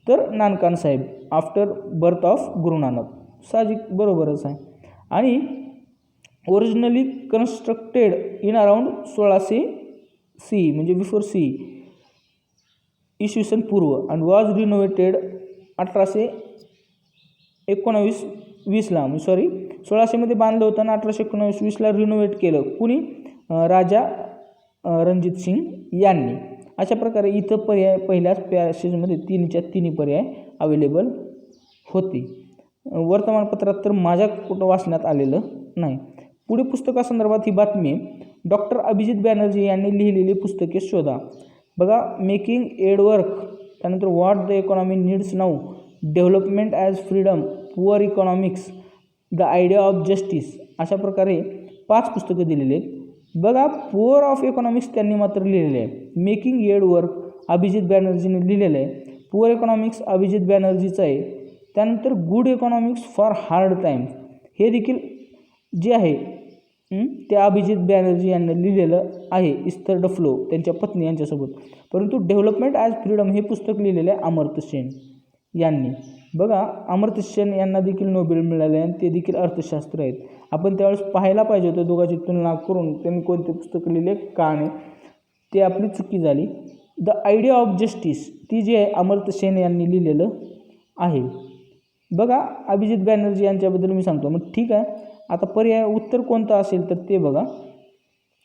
तर नानकाना साहेब after birth of Guru Nanak, साहजिक बरोबरच आहे. आणि originally constructed in around 1600 CE म्हणजे बिफोर CE इसवी सन पूर्व अँड वॉज रिनोव्हेटेड 1819-20ला, 1600 बांधलं होतं आणि 1819-20ला रिनोव्हेट केलं. कुणी, राजा रणजित सिंग यांनी. अशा प्रकारे इथं पर्याय पहिल्याच पॅसेजमध्ये 3च्या 3 पर्याय अवेलेबल होते. वर्तमानपत्रात तर माझ्या कुठं वाचण्यात आलेलं नाही. पुढे पुस्तकासंदर्भात ही बातमी, डॉक्टर अभिजित बॅनर्जी यांनी लिहिलेली पुस्तके शोधा. बघा मेकिंग एड वर्क, त्यानंतर what the economy needs now, development as freedom, poor economics, the idea of justice, अशा प्रकारे 5 पुस्तकं दिलेली आहेत. बघा पुअर ऑफ इकॉनॉमिक्स त्यांनी मात्र लिहिलेले आहे. मेकिंग एड वर्क अभिजित बॅनर्जीने लिहिलेलं आहे. पुअर इकॉनॉमिक्स अभिजित बॅनर्जीचं आहे. त्यानंतर good economics for hard times हे देखील जे आहे ते अभिजित बॅनर्जी यांनी लिहिलेलं आहे, इस्थर डफलो त्यांच्या पत्नी यांच्यासोबत. परंतु डेव्हलपमेंट ॲज फ्रीडम हे पुस्तक लिहिलेलं आहे अमर्त्य सेन यांनी. बघा अमर्त्य सेन यांना देखील नोबेल मिळाले आणि ते देखील अर्थशास्त्र आहेत. आपण त्यावेळेस पाहायला पाहिजे होतं दोघांची तुलना करून त्यांनी कोणते पुस्तक लिहिले का नाही, ते आपली चुकी झाली. द आयडिया ऑफ जस्टिस ती जी आहे अमर्त्य सेन यांनी लिहिलेलं आहे. बघा अभिजित बॅनर्जी यांच्याबद्दल मी सांगतो. मग ठीक आहे, आता पर्याय उत्तर कोणतं असेल तर ते बघा.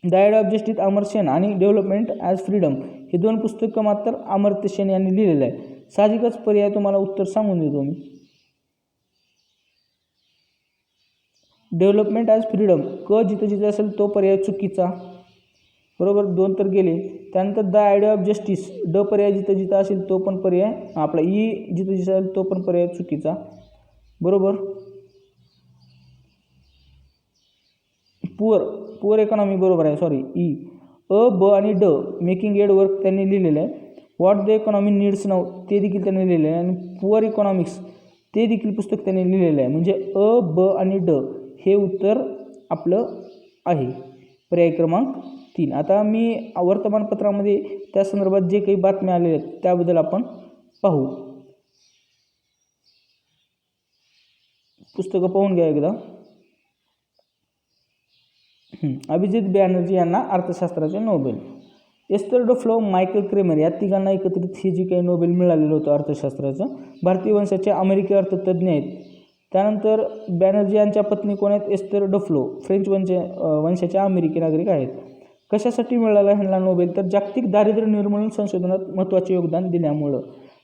The idea of justice Amartya Sen आणि डेव्हलपमेंट ॲज फ्रीडम हे दोन पुस्तकं मात्र अमर्त्य सेन यांनी लिहिलेलं आहे. साहजिकच पर्याय तुम्हाला उत्तर सांगून देतो मी. डेव्हलपमेंट ॲज फ्रीडम जिथं जिथं असेल तो पर्याय चुकीचा, बरोबर, 2 तर गेले. त्यानंतर द आयडिया ऑफ जस्टिस पर्याय जिथं जिथं असेल तो पण पर्याय आपला जिथं जिथं असेल तो पण पर्याय चुकीचा, बरोबर. पुअर इकॉनॉमी बरोबर आहे, सॉरी ब आणि मेकिंग एड वर्क त्यांनी लिहिलेलं आहे. What the economy needs now ते देखील त्यांनी लिहिलेलं आहे. आणि पुअर इकॉनॉमिक्स ते देखील पुस्तक त्यांनी लिहिलेलं आहे. म्हणजे ब आणि हे उत्तर आपलं आहे, पर्याय क्रमांक 3. आता मी वर्तमानपत्रामध्ये त्या संदर्भात जे काही बातम्या आलेल्या आहेत त्याबद्दल आपण पाहू. पुस्तकं पाहून घ्या एकदा. अभिजित बॅनर्जी यांना अर्थशास्त्राचे Nobel. Esther Duflo, Michael Kremer या तिघांना एकत्रित हे जे काही नोबेल मिळालेलं होतं अर्थशास्त्राचं. भारतीय वंशाचे अमेरिकी अर्थतज्ज्ञ आहेत. त्यानंतर बॅनर्जी यांच्या पत्नी कोण आहेत? एस्थर डुफ्लो, फ्रेंच वंशाच्या अमेरिकी नागरिक आहेत. कशासाठी मिळाला ह्यांना नोबेल? तर जागतिक दारिद्र्य निर्मूलन संशोधनात महत्त्वाचे योगदान दिल्यामुळं.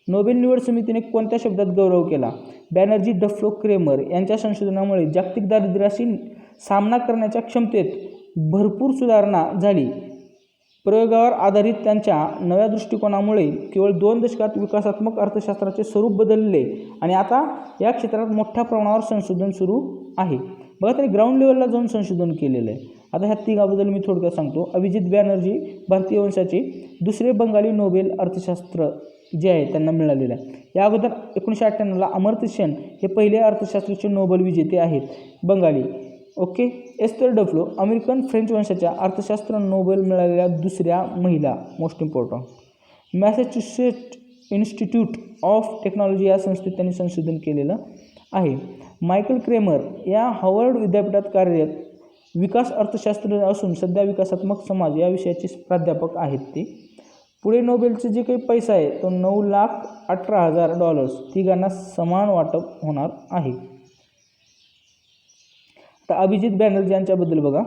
नोबेल निवड समितीने कोणत्या शब्दात गौरव केला? बॅनर्जी, डुफ्लो, क्रेमर यांच्या संशोधनामुळे जागतिक दारिद्र्याशी सामना करण्याच्या क्षमतेत भरपूर सुधारणा झाली. प्रयोगावर आधारित त्यांच्या नव्या दृष्टिकोनामुळे केवळ 2 दशकात विकासात्मक अर्थशास्त्राचे स्वरूप बदलले आणि आता या क्षेत्रात मोठ्या प्रमाणावर संशोधन सुरू आहे. बघा, त्यांनी ग्राउंड लेवलला जाऊन संशोधन केलेलं आहे. आता ह्या तिघाबद्दल मी थोडक्यात सांगतो. अभिजित बॅनर्जी भारतीय वंशाचे दुसरे बंगाली नोबेल अर्थशास्त्र जे आहे त्यांना मिळालेलं आहे. या अगोदर 1998ला अमर्त्य सेन हे पहिले अर्थशास्त्राचे नोबेल विजेते आहेत, Bengali. Okay. Esther Duflo, American French वंशाच्या अर्थशास्त्र नोबेल मिळालेल्या दुसऱ्या महिला. Most important. Massachusetts institute of technology या संस्थेत त्यांनी संशोधन केलेलं आहे. मायकल क्रेमर या हार्वर्ड विद्यापीठात कार्यरत विकास अर्थशास्त्र असून सध्या विकासात्मक समाज या विषयाचे प्राध्यापक आहेत ते. पुढे नोबेलचे जे काही पैसा आहे तो $9,18,000 तिघांना समान वाटप होणार आहे. तर अभिजित बॅनर्जी यांच्याबद्दल बघा.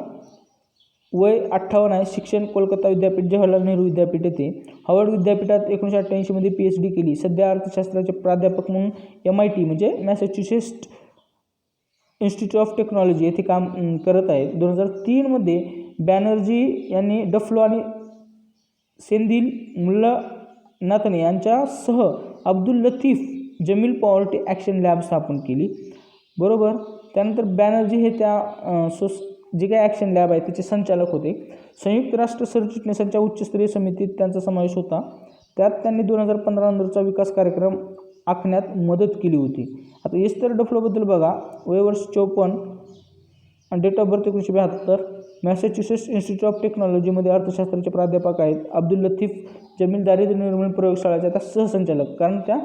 वय 58 आहे. शिक्षण कोलकाता विद्यापीठ, जवाहरलाल नेहरू विद्यापीठ येथे. हार्वर्ड विद्यापीठात 1988 मध्ये PhD केली. सध्या अर्थशास्त्राचे प्राध्यापक म्हणून MIT म्हणजे मॅसेच्युसेट्स इन्स्टिट्यूट ऑफ टेक्नॉलॉजी येथे काम करत आहेत. 2003 मध्ये बॅनर्जी यांनी डुफ्लो आणि सेंदिल मुल्लानाथन यांच्यासह Abdul Latif Jameel poverty action lab स्थापन केली, बरोबर. त्यानंतर बॅनर्जी हे त्या जे काही ॲक्शन लॅब आहे त्याचे संचालक होते. संयुक्त राष्ट्र सरचिटणीसांच्या उच्चस्तरीय समितीत त्यांचा समावेश होता. त्यात त्यांनी 2015 नंतरचा विकास कार्यक्रम आखण्यात मदत केली होती. आता एस्थर डुफ्लोबद्दल बघा. वय वर्ष 54 आणि date of birth 1972. Massachusetts institute of टेक्नॉलॉजीमध्ये अर्थशास्त्राचे प्राध्यापक आहेत. अब्दुल लतीफ जमील दारिद्र्य निर्मूलन प्रयोगशाळेच्या त्या सहसंचालक, कारण त्या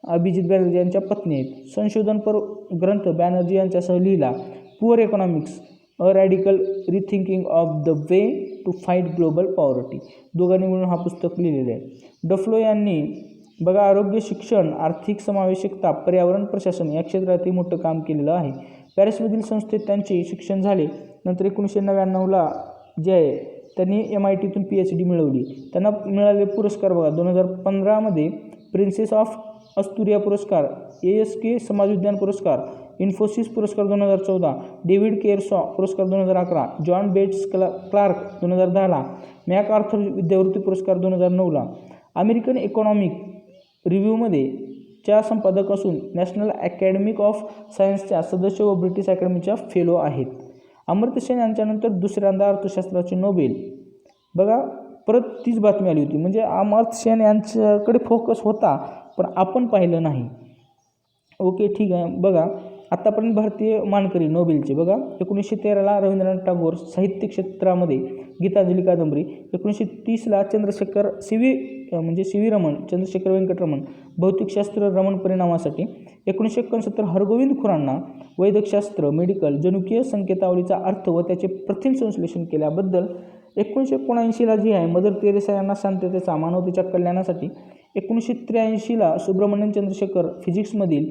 अभिजित बॅनर्जी यांच्या पत्नी आहेत. संशोधनपर ग्रंथ बॅनर्जी यांच्यासह लिहिला. Poor economics, a radical rethinking of the way to fight global poverty, दोघांनी मिळून हा पुस्तक लिहिलेलं आहे. डुफ्लो यांनी बघा आरोग्य, शिक्षण, आर्थिक समावेशकता, पर्यावरण प्रशासन या क्षेत्रातही मोठं काम केलेलं आहे. पॅरिसमधील संस्थेत त्यांचे शिक्षण झाले. नंतर 1999ला जे आहे त्यांनी MITतून PhD मिळवली. त्यांना मिळालेले पुरस्कार बघा. 2015 मध्ये प्रिन्सेस ऑफ अस्तुरिया पुरस्कार, ASK समाज विज्ञान पुरस्कार, इन्फोसिस पुरस्कार 2014, डेव्हिड केअरसॉ पुरस्कार 2011, जॉन बेट्स क्लार्क 2010ला, मॅकआर्थर विद्यावृत्ती पुरस्कार 2009ला. अमेरिकन इकॉनॉमिक रिव्ह्यूमध्ये च्या संपादक असून नॅशनल अकॅडमिक ऑफ सायन्सच्या सदस्य व ब्रिटिश अकॅडमीच्या फेलो आहेत. अमर्त्य सेन यांच्यानंतर दुसऱ्यांदा अर्थशास्त्राचे नोबेल. बघा परत तीच बातमी आली होती. म्हणजे अमर्त्य सेन यांच्याकडे फोकस होता पण आपण पाहिलं नाही. ओके, ठीक आहे. बघा आत्तापर्यंत भारतीय मानकरी नोबेलचे बघा, 1913ला रवींद्रनाथ टागोर साहित्य क्षेत्रामध्ये गीतांजली कादंबरी, 1930ला चंद्रशेखर सी व्ही रमण, चंद्रशेखर वेंकटरमण भौतिकशास्त्र रमण परिणामासाठी, 1969 हरगोविंद खुराना वैद्यकशास्त्र मेडिकल जनुकीय संकेतावलीचा अर्थ व त्याचे प्रथिन संश्लेषण केल्याबद्दल, 1979ला जी आहे मदर तेरेसा यांना शांततेचा मानवतेच्या कल्याणासाठी, 1983ला सुब्रमण्यम चंद्रशेखर फिजिक्समधील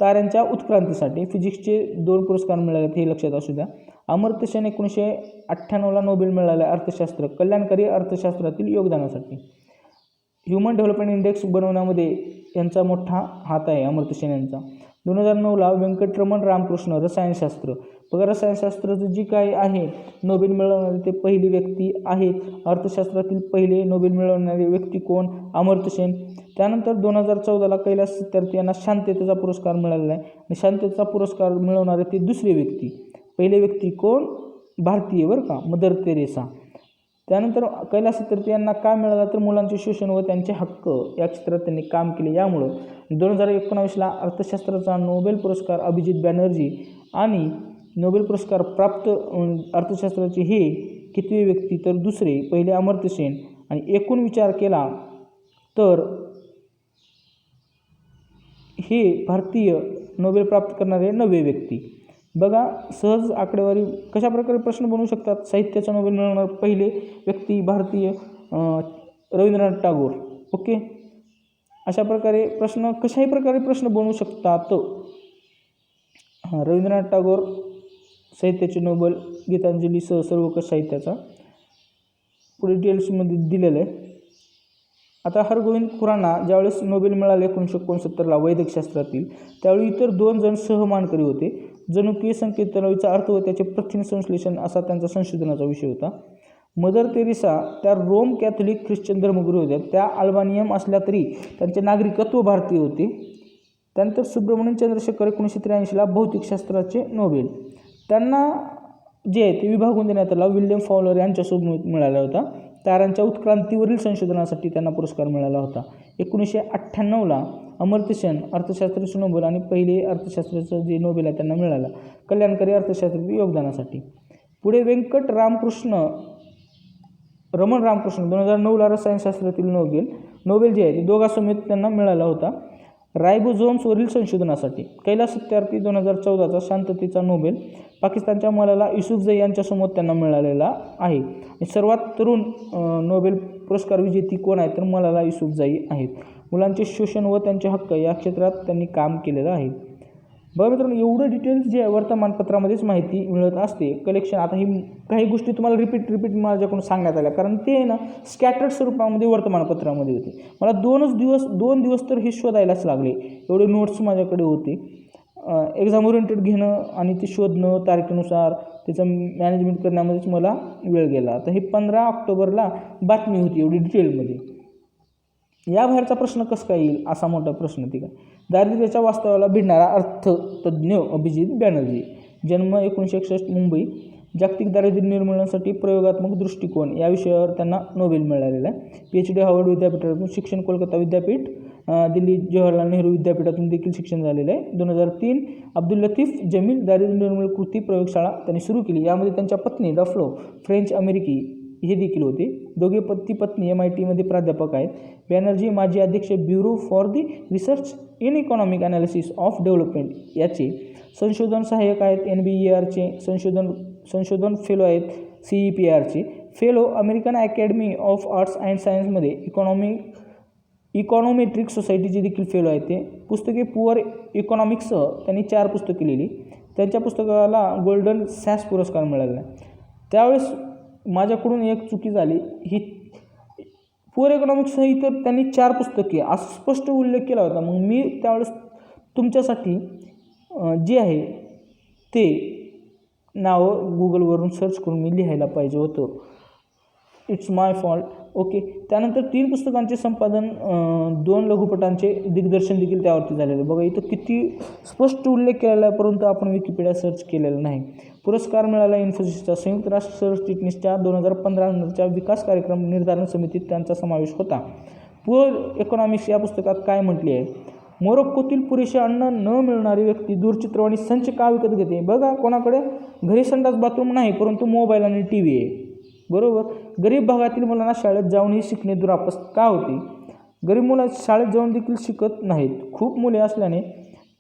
ताऱ्यांच्या उत्क्रांतीसाठी फिजिक्सचे 2 पुरस्कार मिळाले हे लक्षात असू द्या. अमर्त्य सेन 1998ला नोबेल मिळाले अर्थशास्त्र कल्याणकारी अर्थशास्त्रातील योगदानासाठी. ह्युमन डेव्हलपमेंट इंडेक्स बनवण्यामध्ये यांचा मोठा हात आहे अमर्त्य सेन यांचा. 2009ला व्यंकटरमण रामकृष्ण रसायनशास्त्र बघा, रसायनशास्त्राचं जी काय आहे नोबेल मिळवणारे ते पहिली व्यक्ती आहेत. अर्थशास्त्रातील पहिले नोबेल मिळवणारे व्यक्ती कोण? अमर्त्य सेन. त्यानंतर 2014ला कैलास सत्यार्थी यांना शांततेचा पुरस्कार मिळालेला आहे आणि शांततेचा पुरस्कार मिळवणारे ते दुसरे व्यक्ती. पहिले व्यक्ती कोण? भारतीय बरं का, मदर तेरेसा. त्यानंतर कैलास सत्यार्थी यांना काय मिळालं तर मुलांचे शोषण व त्यांचे हक्क या क्षेत्रात त्यांनी काम केले. यामुळं 2019ला अर्थशास्त्राचा नोबेल पुरस्कार अभिजित बॅनर्जी आणि नोबेल पुरस्कार प्राप्त अर्थशास्त्राचे हे कितवे व्यक्ती तर दुसरे, पहिले अमर्त्य सेन आणि एकूण विचार केला तर हे भारतीय नोबेल प्राप्त करणारे 9वे व्यक्ती. बघा, सहज आकडेवारी कशा प्रकारे प्रश्न बनवू शकतात. साहित्याचा नोबेल मिळवणारे पहिले व्यक्ती भारतीय रवींद्रनाथ टागोर. ओके, अशा प्रकारे प्रश्न कशाही प्रकारे प्रश्न बनवू शकतात. रवींद्रनाथ टागोर साहित्याचे नोबेल गीतांजलीसह सर्वोकृष्ट साहित्याचा पुढे डिटेल्समध्ये दिलेलं आहे. आता हरगोविंद खुराना ज्यावेळेस नोबेल मिळाले 1969ला वैद्यकशास्त्रातील, त्यावेळी इतर 2 जण सहमानकरी होते. जनुकीय संकेतावलीचा अर्थ व त्याचे प्रथिन संश्लेषण असा त्यांचा संशोधनाचा विषय होता. मदर तेरेसा त्या रोम कॅथोलिक ख्रिश्चन धर्मगुरू होत्या. त्या अल्बानियन असल्या तरी त्यांचे नागरिकत्व भारतीय होते. त्यानंतर सुब्रमण्यम चंद्रशेखर 1983ला भौतिकशास्त्राचे नोबेल त्यांना जे आहे ते विभागून देण्यात आला. विल्यम फॉलर यांच्यासोबत मिळाला होता. ताऱ्यांच्या उत्क्रांतीवरील संशोधनासाठी त्यांना पुरस्कार मिळाला होता. 1998ला अमर्त्य सेन अर्थशास्त्राचे नोबेल आणि पहिले अर्थशास्त्राचं जे नोबेल आहे त्यांना मिळाला कल्याणकारी अर्थशास्त्रातील योगदानासाठी. पुढे रमण रामकृष्ण 2009ला रसायनशास्त्रातील नोबेल जे आहे ते दोघांसमेत त्यांना मिळाला होता रायबोझोम्सवरील संशोधनासाठी. कैलास सत्यार्थी 2014चा शांततेचा नोबेल पाकिस्तानच्या मलाला युसुफजई यांच्यासमोर त्यांना मिळालेला आहे. सर्वात तरुण नोबेल पुरस्कार विजेती कोण आहे तर मलाला युसुफजई आहेत. मुलांचे शोषण व त्यांचे हक्क या क्षेत्रात त्यांनी काम केलेलं आहे. बघा मित्रांनो, एवढं डिटेल्स जे आहे वर्तमानपत्रामध्येच माहिती मिळत असते. कलेक्शन आता ही काही गोष्टी तुम्हाला रिपीट माझ्याकडून सांगण्यात आल्या, कारण ते ना स्कॅटर्ड स्वरूपामध्ये वर्तमानपत्रामध्ये होते. मला 2 दिवस तर हे शोधायलाच लागले, एवढे नोट्स माझ्याकडे होते. एक्झाम ओरिएंटेड घेणं आणि ते शोधणं तारखेनुसार त्याचं मॅनेजमेंट करण्यामध्येच मला वेळ गेला. तर हे 15 ऑक्टोबरला बातमी होती एवढी डिटेलमध्ये. या बाहेरचा प्रश्न कसं काय येईल असा मोठा प्रश्न. ठीक आहे, दारिद्र्याच्या वास्तवाला भिडणारा अर्थतज्ज्ञ अभिजित बॅनर्जी. जन्म 1961 मुंबई. जागतिक दारिद्र्य निर्मूलनासाठी प्रयोगात्मक दृष्टिकोन या विषयावर त्यांना नोबेल मिळालेला आहे. PhD हार्वर्ड विद्यापीठातून शिक्षण, कोलकाता विद्यापीठ, दिल्ली जवाहरलाल नेहरू विद्यापीठातून देखील शिक्षण झालेलं आहे. 2003 अब्दुल लतीफ जमील दारिद्र्य निर्मूलन कृती प्रयोगशाळा त्यांनी सुरू केली. यामध्ये त्यांच्या पत्नी डफ्लो फ्रेंच अमेरिकी हे देखील होते. दोघे पती पत्नी MITमध्ये प्राध्यापक आहेत. बॅनर्जी माजी अध्यक्ष bureau for the research in economic analysis of development याचे संशोधन सहाय्यक आहेत. NBERचे संशोधन फेलो आहेत. CEPRचे fellow. American academy of arts and सायन्समध्ये इकॉनॉमेट्रिक सोसायटीचे देखील फेलो आहेत ते. पुस्तके पुअर इकॉनॉमिक्ससह त्यांनी 4 पुस्तके लिहिली. त्यांच्या पुस्तकाला गोल्डन सॅस पुरस्कार मिळाला आहे. त्यावेळेस माझ्याकडून एक चुकी झाली. ही पुअर इकॉनॉमिक्ससह इतर त्यांनी 4 पुस्तके असं स्पष्ट उल्लेख केला होता. मग मी त्यावेळेस तुमच्यासाठी जे आहे ते नावं गुगलवरून सर्च करून मी लिहायला पाहिजे होतं. It's my fault. ओके, त्यानंतर 3 पुस्तकांचे संपादन, 2 लघुपटांचे दिग्दर्शन देखील त्यावरती झालेलं. बघा इथं किती स्पष्ट उल्लेख केलेला आहे, परंतु आपण विकिपीडिया सर्च केलेलं नाही. पुरस्कार मिळाला इन्फोसिसचा संयुक्त राष्ट्र सरचिटणीसच्या 2015 नंतरच्या विकास कार्यक्रम निर्धारण समितीत त्यांचा समावेश होता. पुअर इकॉनॉमिक्स या पुस्तकात काय म्हटले आहे मोरोक्कोतील पुरेसे अन्न न मिळणारी व्यक्ती दूरचित्रवाणी संच का विकत घेते? बघा, कोणाकडे घरी संडास बाथरूम नाही परंतु मोबाईल आणि टी व्ही आहे. बरोबर. गरीब भागातील मुलांना शाळेत जाऊनही शिकणे दुरापस का होते? गरीब मुलं शाळेत जाऊन देखील शिकत नाहीत. खूप मुले असल्याने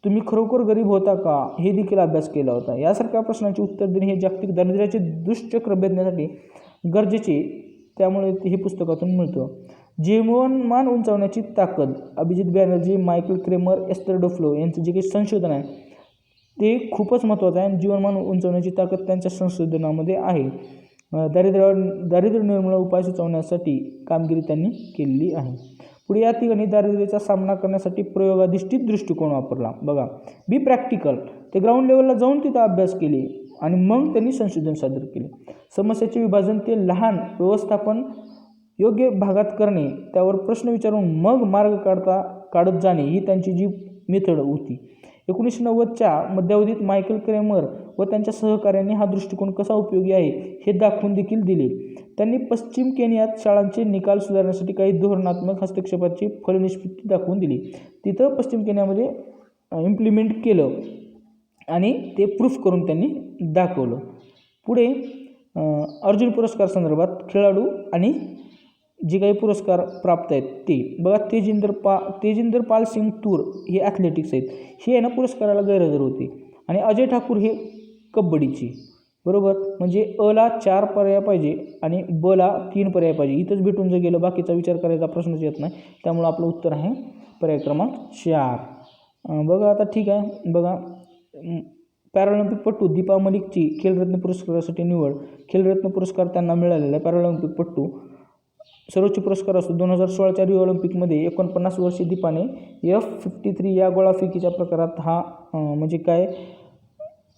तुम्ही खरोखर गरीब होता का हे देखील अभ्यास केला होता. यासारख्या प्रश्नांचे उत्तर देणे हे जागतिक दारिद्र्याचे दुष्चक्र भेदण्यासाठी गरजेचे, त्यामुळे हे पुस्तकातून मिळतं. जीवनमान उंचावण्याची ताकद, Abhijit Banerjee, Michael Kremer, Esther Duflo यांचं जे काही संशोधन आहे ते खूपच महत्त्वाचं आहे. जीवनमान उंचावण्याची ताकद त्यांच्या संशोधनामध्ये आहे. दारिद्र्य निर्मूलन उपाय सुचवण्यासाठी कामगिरी त्यांनी केलेली आहे. पुढे या तिघांनी दारिद्र्याचा सामना करण्यासाठी प्रयोगाधिष्ठित दृष्टिकोन वापरला. बघा, बी प्रॅक्टिकल. ते ग्राउंड लेवलला जाऊन तिथं अभ्यास केले आणि मग त्यांनी संशोधन सादर केले. समस्याचे विभाजन, ते लहान व्यवस्थापन, योग्य भागात करणे, त्यावर प्रश्न विचारून मग मार्ग काढत जाणे ही त्यांची जी मेथड होती. 1990च्या मध्यावधीत मायकल क्रेमर व त्यांच्या सहकाऱ्यांनी हा दृष्टिकोन कसा उपयोगी आहे हे दाखवून देखील दिले. त्यांनी पश्चिम केनियात शाळांचे निकाल सुधारण्यासाठी काही धोरणात्मक हस्तक्षेपाची फलनिष्पत्ती दाखवून दिली. तिथं पश्चिम केनियामध्ये इम्प्लिमेंट केलं आणि ते प्रूफ करून त्यांनी दाखवलं. पुढे अर्जुन पुरस्कार संदर्भात खेळाडू आणि जे काही पुरस्कार प्राप्त आहेत ते बघा. तेजिंदर पाल सिंग तूर हे ॲथलेटिक्स आहेत, हे आहे ना पुरस्काराला गैरहजर होते. आणि अजय ठाकूर हे कबड्डीची. बरोबर. म्हणजे अला 4 पर्याय पाहिजे आणि बला 3 पर्याय पाहिजे. इथंच भेटून जर गेलं बाकीचा विचार करायचा प्रश्नच येत नाही. त्यामुळं आपलं उत्तर आहे पर्याय क्रमांक 4. बघा आता ठीक आहे. बघा, पॅरालिम्पिकपटू दीपा मलिकची खेलरत्न पुरस्कारासाठी निवड. खेलरत्न पुरस्कार त्यांना मिळालेला आहे. पॅरालिम्पिकपटू सर्वोच्च पुरस्कार असतो. 2016च्या रिओ ऑलिम्पिकमध्ये 49 वर्षीय दीपाने F53 या गोळाफेकीच्या प्रकारात हा म्हणजे काय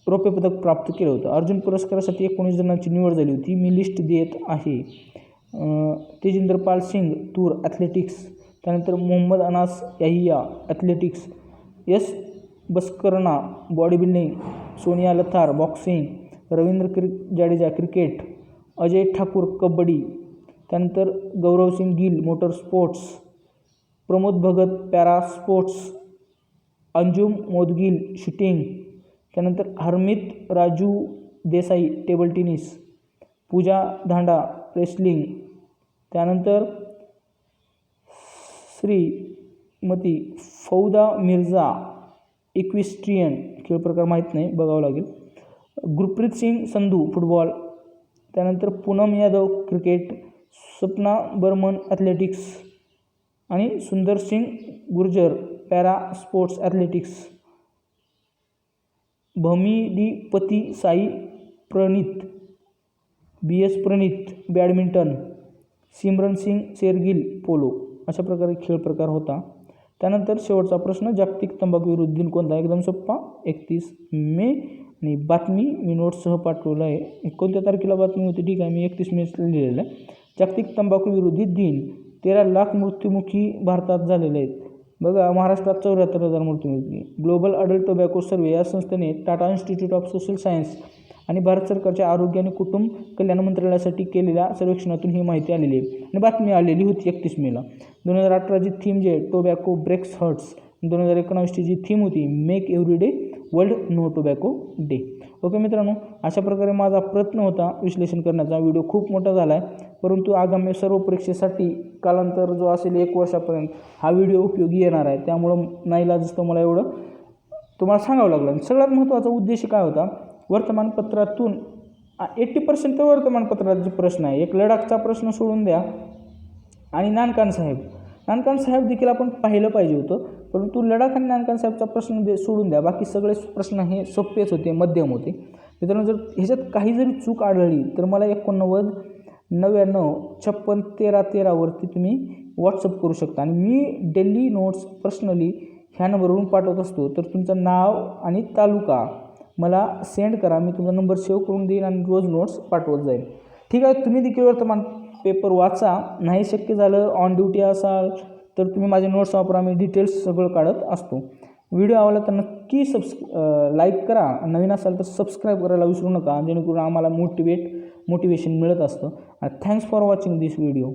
रौप्य पदक प्राप्त केलं होतं. अर्जुन पुरस्कारासाठी 19 जणांची निवड झाली होती. मी लिस्ट देत आहे. तेजिंदर पाल सिंग तूर ॲथलेटिक्स, त्यानंतर Mohammed Anas Yahiya athletics, S Baskaran body building, Sonia Lathar boxing, Ravindra Jadeja cricket, Ajay Thakur kabaddi, त्यानंतर Gaurav Singh Gill motor sports, Pramod Bhagat para sports, Anjum Moudgil shooting, त्यानंतर Harmeet Raju Desai table tennis, Pooja Dhanda wrestling, त्यानंतर श्रीमती फौदा मिर्झा इक्विस्ट्रियन खेळ प्रकार माहीत नाही, बघावं लागेल. गुरप्रीत सिंग संधू फुटबॉल, त्यानंतर पूनम यादव क्रिकेट, सपना बर्मन ॲथलेटिक्स आणि Sundar Singh Gurjar para sports athletics. Bhamidipati Sai Praneeth BS Praneeth badminton, Simran Singh Shergill polo. अशा प्रकारे खेळ प्रकार होता. त्यानंतर शेवटचा प्रश्न, जागतिक तंबाखू विरोधी दिन कोणता? एकदम सोप्पा, 31 मे. आणि बातमी मी नोट्ससह पाठवलं आहे. कोणत्या तारखेला बातमी होती? ठीक आहे, मी 31 मे लिहिलेलं आहे. जागतिक तंबाखू विरोधी दिन. 13 लाख मृत्युमुखी भारतात झालेले आहेत. बघा, महाराष्ट्रात 74,000 मृत्युमुखी. ग्लोबल अडल्ट टोबॅको सर्वे या संस्थेने Tata institute of social science आणि भारत सरकारच्या आरोग्य आणि कुटुंब कल्याण मंत्रालयासाठी केलेल्या सर्वेक्षणातून ही माहिती आलेली आहे आणि बातमी आलेली होती 31 मेला. 2018ची थीम जे टोबॅको ब्रेक्स हर्ट्स, 2019ची जी थीम होती make every day world no tobacco day. Okay मित्रांनो, अशा प्रकारे माझा प्रयत्न होता विश्लेषण करण्याचा. व्हिडिओ खूप मोठा झाला आहे, परंतु आगामी सर्व परीक्षेसाठी कालांतर जो असेल 1 वर्षापर्यंत हा व्हिडिओ उपयोगी येणार आहे. त्यामुळं नाईलाजास्तव मला एवढं तुम्हाला सांगावं लागलं. सगळ्यात महत्त्वाचा उद्देश काय होता, वर्तमानपत्रातून 80% तर वर्तमानपत्राचे प्रश्न आहे. एक लडाखचा प्रश्न सोडून द्या आणि नानकान साहेब देखील आपण पाहिलं पाहिजे होतं, परंतु लडाख आणि नानकान साहेबचा प्रश्न सोडून द्या, बाकी सगळे प्रश्न हे सोपेच होते, मध्यम होते. मित्रांनो, जर ह्याच्यात काही जरी चूक आढळली तर मला 89 99 56 13 13 वरती तुम्ही व्हॉट्सअप करू शकता आणि मी डेली नोट्स पर्सनली ह्या नंबरवरून पाठवत असतो. तर तुमचं नाव आणि तालुका मला सेंड करा, मी तुमचा नंबर सेव्ह करून देईन आणि रोज नोट्स पाठवत जाईल. ठीक आहे, तुम्ही देखील वर्तमान पेपर वाचा. नाही शक्य झालं, ऑन ड्युटी असाल तर तुम्ही माझे नोट्स वापरा, मी डिटेल्स सगळं काढत असतो. व्हिडिओ आवडला तर नक्की लाईक करा, नवीन असाल तर सबस्क्राईब करायला विसरू नका, जेणेकरून आम्हाला मोटिवेशन मिळत असतं. Thanks for watching this video.